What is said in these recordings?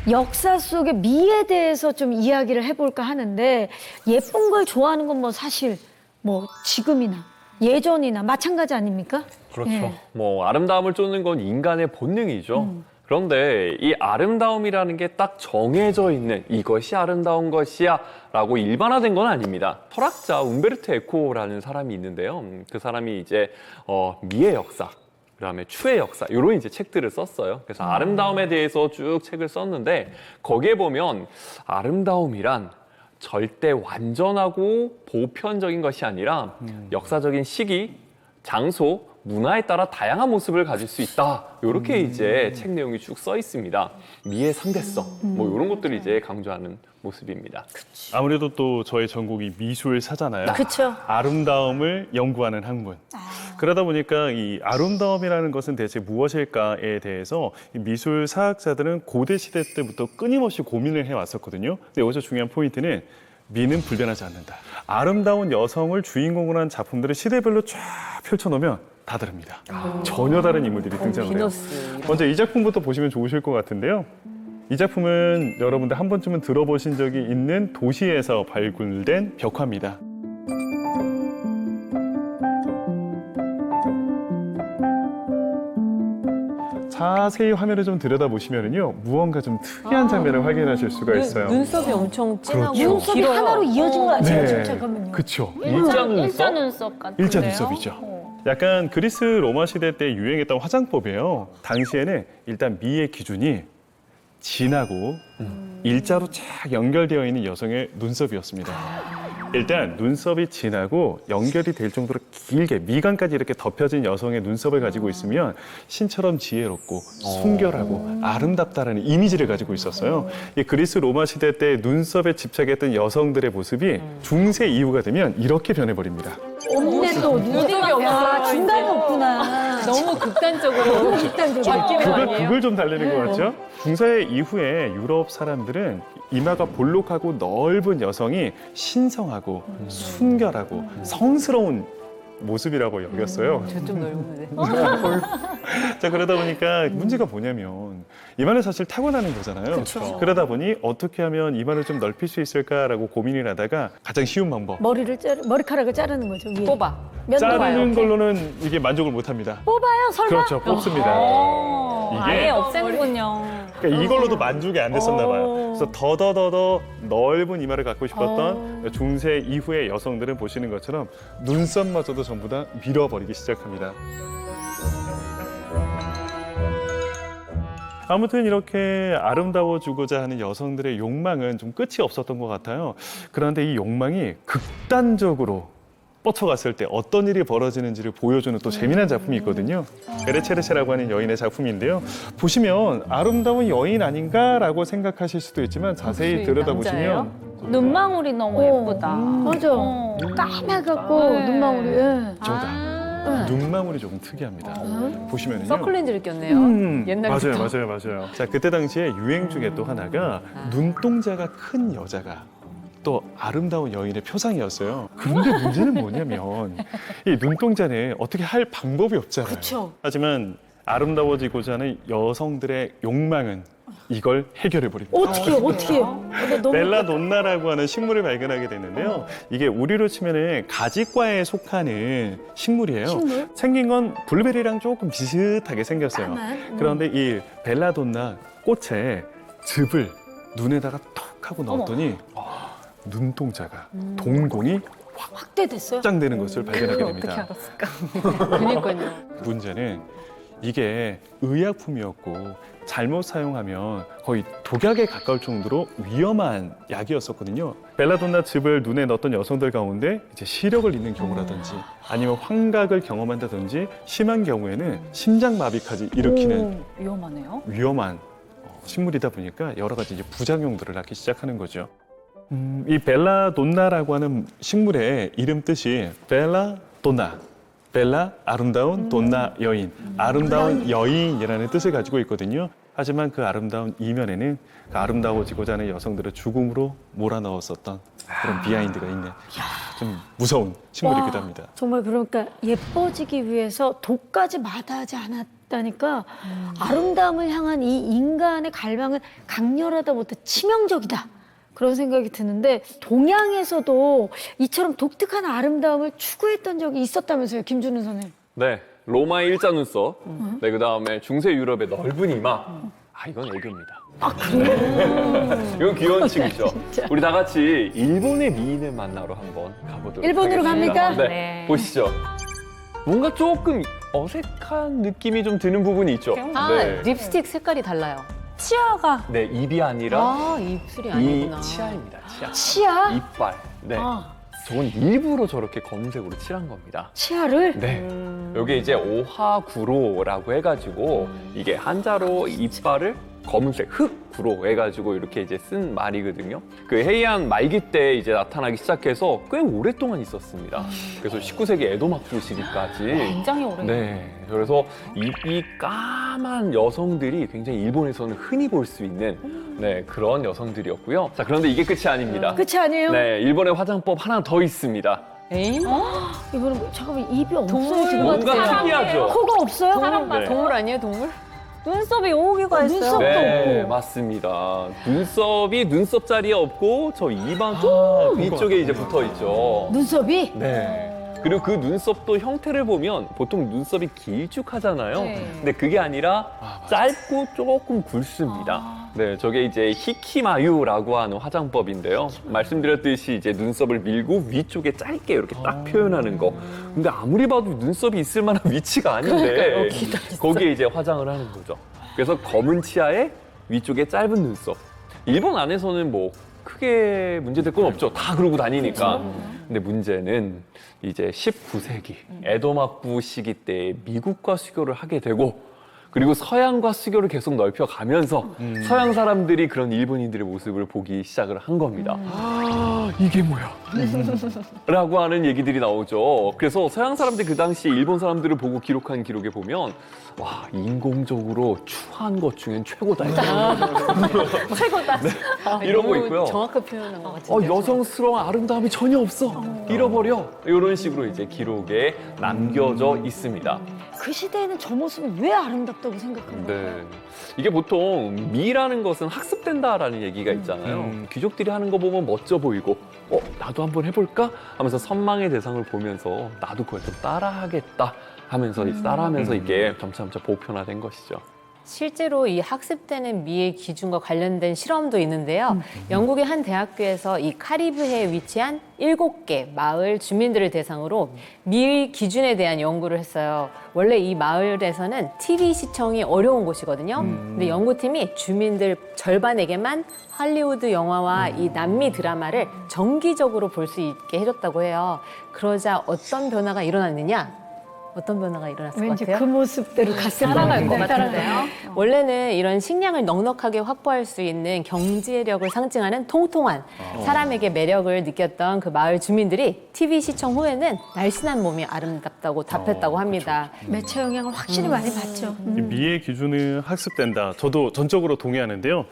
역사 속의 미에 대해서 좀 이야기를 해볼까 하는데 예쁜 걸 좋아하는 건 뭐 사실 뭐 지금이나 예전이나 마찬가지 아닙니까? 그렇죠. 예. 뭐 아름다움을 쫓는 건 인간의 본능이죠. 그런데 이 아름다움이라는 게 딱 정해져 있는 이것이 아름다운 것이야 라고 일반화된 건 아닙니다. 철학자 움베르토 에코라는 사람이 있는데요. 그 사람이 이제 미의 역사, 그다음에 추의 역사 이런 이제 책들을 썼어요. 그래서 아름다움에 대해서 쭉 책을 썼는데 거기에 보면 아름다움이란 절대 완전하고 보편적인 것이 아니라 역사적인 시기, 장소, 문화에 따라 다양한 모습을 가질 수 있다. 이렇게 이제 책 내용이 쭉 써 있습니다. 미의 상대성, 뭐 이런 것들을 이제 강조하는 모습입니다. 아무래도 또 저의 전공이 미술사잖아요. 그렇죠. 아름다움을 연구하는 학문. 그러다 보니까 이 아름다움이라는 것은 대체 무엇일까에 대해서 이 미술사학자들은 고대 시대 때부터 끊임없이 고민을 해왔었거든요. 근데 여기서 중요한 포인트는 미는 불변하지 않는다. 아름다운 여성을 주인공으로 한 작품들을 시대별로 쫙 펼쳐놓으면 다 다릅니다. 전혀 다른 인물들이 등장을 해요. 비너스. 먼저 이 작품부터 보시면 좋으실 것 같은데요. 이 작품은 여러분들 한 번쯤은 들어보신 적이 있는 도시에서 발굴된 벽화입니다. 자세히 화면을 좀 들여다보시면요, 무언가 좀 특이한 장면을 확인하실 수가 있어요. 눈썹이 엄청 진하고 그렇죠. 눈썹이 길어요. 하나로 이어진 거 아니에요? 네, 잠깐만요. 그렇죠. 일자 눈썹? 일자 눈썹 같은데요? 일자 눈썹이죠. 약간 그리스 로마 시대 때 유행했던 화장법이에요. 당시에는 일단 미의 기준이 진하고 일자로 쫙 연결되어 있는 여성의 눈썹이었습니다. 일단 눈썹이 진하고 연결이 될 정도로 길게 미간까지 이렇게 덮여진 여성의 눈썹을 가지고 있으면 신처럼 지혜롭고 순결하고 아름답다라는 이미지를 가지고 있었어요. 이 그리스 로마 시대 때 눈썹에 집착했던 여성들의 모습이 중세 이후가 되면 이렇게 변해버립니다. 없네 또 눈썹이 없어요, 아, 중간이 이제. 없구나. 너무 극단적으로 바뀌는 거 아니에요? 그걸 좀 달래는 것 같죠? 중세 이후에 유럽 사람들은 이마가 볼록하고 넓은 여성이 신성하고 순결하고 성스러운 모습이라고 여겼어요. 저좀 넓은데. 자, 그러다 보니까 문제가 뭐냐면 이마는 사실 타고나는 거잖아요. 그쵸. 그러다 보니 어떻게 하면 이마를 좀 넓힐 수 있을까라고 고민을 하다가 가장 쉬운 방법. 머리카락을 자르는 거죠. 위에. 뽑아. 자르는 걸로는 이게 만족을 못 합니다. 뽑아요, 설마? 그렇죠, 뽑습니다. 이게 아예 없앤군요. 그러니까 이걸로도 만족이 안 됐었나 봐요. 그래서 더더 넓은 이마를 갖고 싶었던 중세 이후의 여성들은 보시는 것처럼 눈썹마저도 전부 다 밀어버리기 시작합니다. 아무튼 이렇게 아름다워지고자 하는 여성들의 욕망은 좀 끝이 없었던 것 같아요. 그런데 이 욕망이 극단적으로 뻗쳐갔을 때 어떤 일이 벌어지는지를 보여주는 또 재미난 작품이 있거든요. 베레체르체라고 하는 여인의 작품인데요. 보시면 아름다운 여인 아닌가라고 생각하실 수도 있지만 자세히 혹시 들여다보시면 눈망울이 너무 예쁘다. 맞아. 까매갖고 네. 눈망울이. 예. 저다. 눈망울이 조금 특이합니다. 보시면은요. 서클렌즈를 꼈네요. 옛날부터. 맞아요. 자, 그때 당시에 유행 중에 또 하나가 눈동자가 큰 여자가 또 아름다운 여인의 표상이었어요. 그런데 문제는 뭐냐면 이 눈동자는 어떻게 할 방법이 없잖아요. 그쵸. 하지만 아름다워지고자 하는 여성들의 욕망은 이걸 해결해버립니다. 어떻게 해요? 너무 벨라돈나라고 하는 식물을 발견하게 됐는데요. 이게 우리로 치면은 가지과에 속하는 식물이에요. 식물? 생긴 건 블루베리랑 조금 비슷하게 생겼어요. 까만? 그런데 이 벨라돈나 꽃에 즙을 눈에다가 톡 하고 넣었더니 눈동자가 동공이 확대됐어요? 확장되는 것을 발견하게 됩니다. 그러니까요. 문제는 이게 의약품이었고 잘못 사용하면 거의 독약에 가까울 정도로 위험한 약이었었거든요. 벨라돈나 즙을 눈에 넣었던 여성들 가운데 이제 시력을 잃는 경우라든지 아니면 환각을 경험한다든지 심한 경우에는 심장마비까지 일으키는 위험하네요. 위험한 식물이다 보니까 여러 가지 이제 부작용들을 낳기 시작하는 거죠. 이 벨라돈나라고 하는 식물의 이름 뜻이 벨라돈나, 벨라 아름다운, 돈나 여인, 아름다운 여인이라는 뜻을 가지고 있거든요. 하지만 그 아름다운 이면에는 그 아름다워지고자 하는 여성들을 죽음으로 몰아넣었었던 그런 비하인드가 있는 좀 무서운 식물이기도 합니다. 정말 그러니까 예뻐지기 위해서 독까지 마다하지 있다니까 아름다움을 향한 이 인간의 갈망은 강렬하다 못해 치명적이다. 그런 생각이 드는데 동양에서도 이처럼 독특한 아름다움을 추구했던 적이 있었다면서요, 김준우 선생님. 네, 로마의 일자 눈썹. 네, 그 다음에 중세 유럽의 넓은 이마. 이건 애교입니다. 이건 귀여운 층이죠. 우리 다 같이 일본의 미인을 만나러 한번 가보도록 일본으로 하겠습니다. 갑니까? 네, 네. 보시죠. 뭔가 조금 어색한 느낌이 좀 드는 부분이 있죠. 네. 립스틱 색깔이 달라요. 치아가 네, 입이 아니라 입술이 이 아니구나. 치아입니다. 치아. 치아? 이빨. 네. 아, 저건 일부러 저렇게 검은색으로 칠한 겁니다. 치아를? 네. 여기 이제 오하구로라고 해가지고 이게 한자로 이빨을 검은색 흑구로 해가지고 이렇게 이제 쓴 말이거든요. 그 해이안 말기 때 이제 나타나기 시작해서 꽤 오랫동안 있었습니다. 그래서 19세기 에도막부 시기까지. 굉장히 오래. 네. 그래서 입이 까만 여성들이 굉장히 일본에서는 흔히 볼 수 있는 네, 그런 여성들이었고요. 자, 그런데 이게 끝이 아닙니다. 끝이 아니에요? 네, 일본의 화장법 하나 더 있습니다. 에잉? 이거는 잠깐만 입이 없어요 동물 지금. 뭔가 특이하죠? 코가 없어요? 네. 동물 아니에요, 동물? 눈썹이 여기가 있어요. 눈썹도 네, 없고. 맞습니다. 눈썹이 눈썹 자리에 없고 저 입안 쪽 위쪽에 이제 붙어 있죠. 눈썹이? 네. 그리고 그 눈썹도 형태를 보면 보통 눈썹이 길쭉하잖아요. 네. 근데 그게 아니라 짧고 조금 굵습니다. 네, 저게 이제 히키마유라고 하는 화장법인데요. 말씀드렸듯이 이제 눈썹을 밀고 위쪽에 짧게 이렇게 딱 표현하는 거. 근데 아무리 봐도 눈썹이 있을 만한 위치가 아닌데 거기에 이제 화장을 하는 거죠. 그래서 검은 치아에 위쪽에 짧은 눈썹. 일본 안에서는 뭐 크게 문제될 건 없죠. 다 그러고 다니니까. 근데 문제는 이제 19세기 에도막부 시기 때 미국과 수교를 하게 되고 그리고 서양과 수교를 계속 넓혀가면서 서양 사람들이 그런 일본인들의 모습을 보기 시작을 한 겁니다. 이게 뭐야? 라고 하는 얘기들이 나오죠. 그래서 서양 사람들이 그 당시 일본 사람들을 보고 기록한 기록에 보면 와, 인공적으로 추한 것 중엔 최고다. 최고다. 이러고 너무 있고요. 정확하게 표현한 것 같은데. 여성스러운 아름다움이 전혀 없어. 잃어버려. 이런 식으로 이제 기록에 남겨져 있습니다. 그 시대에는 저 모습이 왜 아름답다고 생각한 거예요? 네. 이게 보통 미라는 것은 학습된다라는 얘기가 있잖아요. 귀족들이 하는 거 보면 멋져 보이고, 나도 한번 해볼까? 하면서 선망의 대상을 보면서 나도 그걸 좀 따라하겠다 하면서 따라하면서 이게 점차 보편화된 것이죠. 실제로 이 학습되는 미의 기준과 관련된 실험도 있는데요. 영국의 한 대학교에서 이 카리브해에 위치한 7개 마을 주민들을 대상으로 미의 기준에 대한 연구를 했어요. 원래 이 마을에서는 TV 시청이 어려운 곳이거든요. 근데 연구팀이 주민들 절반에게만 할리우드 영화와 이 남미 드라마를 정기적으로 볼 수 있게 해줬다고 해요. 그러자 어떤 변화가 일어났느냐? 어떤 변화가 일어났을 것 왠지 같아요? 그 모습대로 갔을 따라갈 것 같은데. 같은데요. 원래는 이런 식량을 넉넉하게 확보할 수 있는 경제력을 상징하는 통통한 사람에게 매력을 느꼈던 그 마을 주민들이 TV 시청 후에는 날씬한 몸이 아름답다고 답했다고 합니다. 매체 영향을 확실히 많이 받죠. 이 미의 기준은 학습된다. 저도 전적으로 동의하는데요.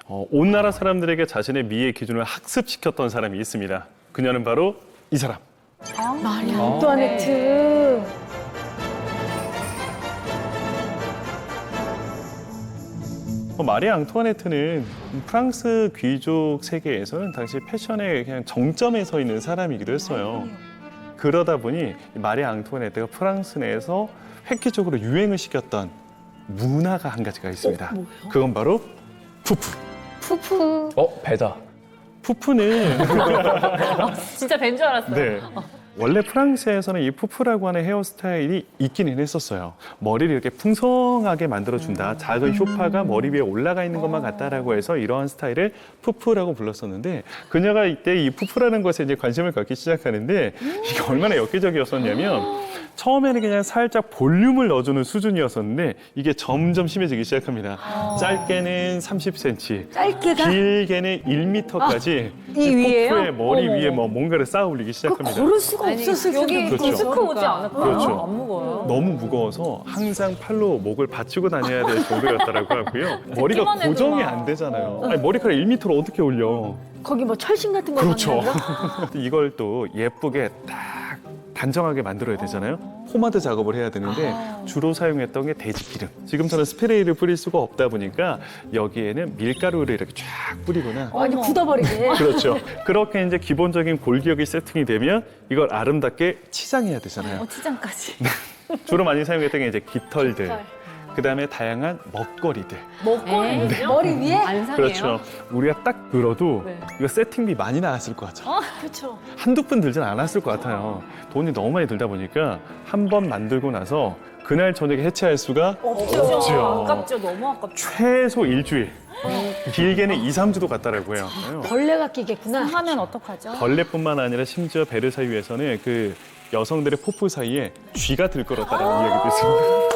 온 나라 사람들에게 자신의 미의 기준을 학습시켰던 사람이 있습니다. 그녀는 바로 이 사람. 마리 앙뚜아네트. 마리 앙투아네트는 프랑스 귀족 세계에서는 당시 패션의 그냥 정점에 서 있는 사람이기도 했어요. 그러다 보니 마리 앙투아네트가 프랑스 내에서 획기적으로 유행을 시켰던 문화가 한 가지가 있습니다. 그건 바로 푸푸. 푸푸. 배다. 푸푸는 진짜 뵌 줄 알았어요. 네. 원래 프랑스에서는 이 푸푸라고 하는 헤어스타일이 있기는 했었어요. 머리를 이렇게 풍성하게 만들어준다. 작은 쇼파가 머리 위에 올라가 있는 것만 같다라고 해서 이러한 스타일을 푸푸라고 불렀었는데 그녀가 이때 이 푸푸라는 것에 이제 관심을 갖기 시작하는데 이게 얼마나 엽기적이었었냐면 처음에는 그냥 살짝 볼륨을 넣어주는 수준이었었는데 이게 점점 심해지기 시작합니다. 짧게는 30cm, 짧게가? 길게는 1m까지 이 위에요? 푸푸의 머리 위에 뭐 뭔가를 쌓아 올리기 시작합니다. 걸을 수가 없었을 텐데. 그렇죠. 스크 오지 않았어요. 그렇죠. 안 무거워요. 너무 무거워서 항상 팔로 목을 받치고 다녀야 될 정도였다고 하고요. 머리가 듣기만 해도 고정이 막. 안 되잖아요. 아니, 머리카락 1m를 어떻게 올려? 거기 뭐 철심 같은 거 그렇죠. 만드는 거? 이걸 또 예쁘게 딱 단정하게 만들어야 되잖아요. 포마드 작업을 해야 되는데 주로 사용했던 게 돼지 기름. 지금처럼 스프레이를 뿌릴 수가 없다 보니까 여기에는 밀가루를 이렇게 쫙 뿌리거나 아니 굳어버리게. 그렇죠. 그렇게 이제 기본적인 골격이 세팅이 되면 이걸 아름답게 치장해야 되잖아요. 치장까지. 주로 많이 사용했던 게 이제 깃털들. 그다음에 다양한 먹거리들. 먹거리요? 머리 위에? 안상해요. 그렇죠. 우리가 딱 들어도 네. 이거 세팅비 많이 나갔을 것 같죠. 그렇죠. 한두 푼 들진 않았을 것 같아요. 돈이 너무 많이 들다 보니까 한 번 만들고 나서 그날 저녁에 해체할 수가 없죠. 아깝죠. 너무 아깝죠. 최소 일주일. 길게는 2, 3주도 갔다라고 해요. 벌레가 끼겠구나. 하면 어떡하죠? 벌레뿐만 아니라 심지어 베르사유에서는 그 여성들의 포프 사이에 쥐가 들끓었다라는 이야기도 있습니다.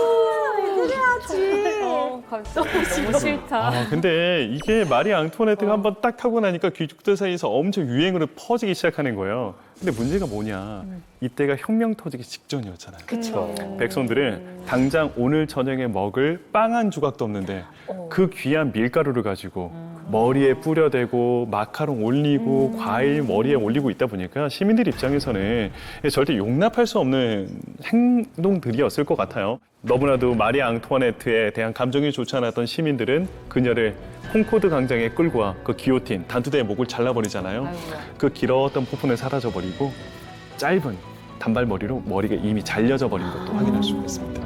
너무 싫다. 아, 근데 이게 마리 앙투아네트가 한번 딱 하고 나니까 귀족들 사이에서 엄청 유행으로 퍼지기 시작하는 거예요. 근데 문제가 뭐냐. 이때가 혁명 터지기 직전이었잖아요. 그렇죠. 백성들은 당장 오늘 저녁에 먹을 빵 한 조각도 없는데 그 귀한 밀가루를 가지고 머리에 뿌려대고 마카롱 올리고 과일 머리에 올리고 있다 보니까 시민들 입장에서는 절대 용납할 수 없는 행동들이었을 것 같아요. 너무나도 마리 앙투아네트에 대한 감정이 좋지 않았던 시민들은 그녀를 콩코드 광장에 끌고 와 그 기요틴, 단두대의 목을 잘라버리잖아요. 그 길었던 포폰을 사라져버리고 짧은 단발머리로 머리가 이미 잘려져 버린 것도 확인할 수가 있습니다.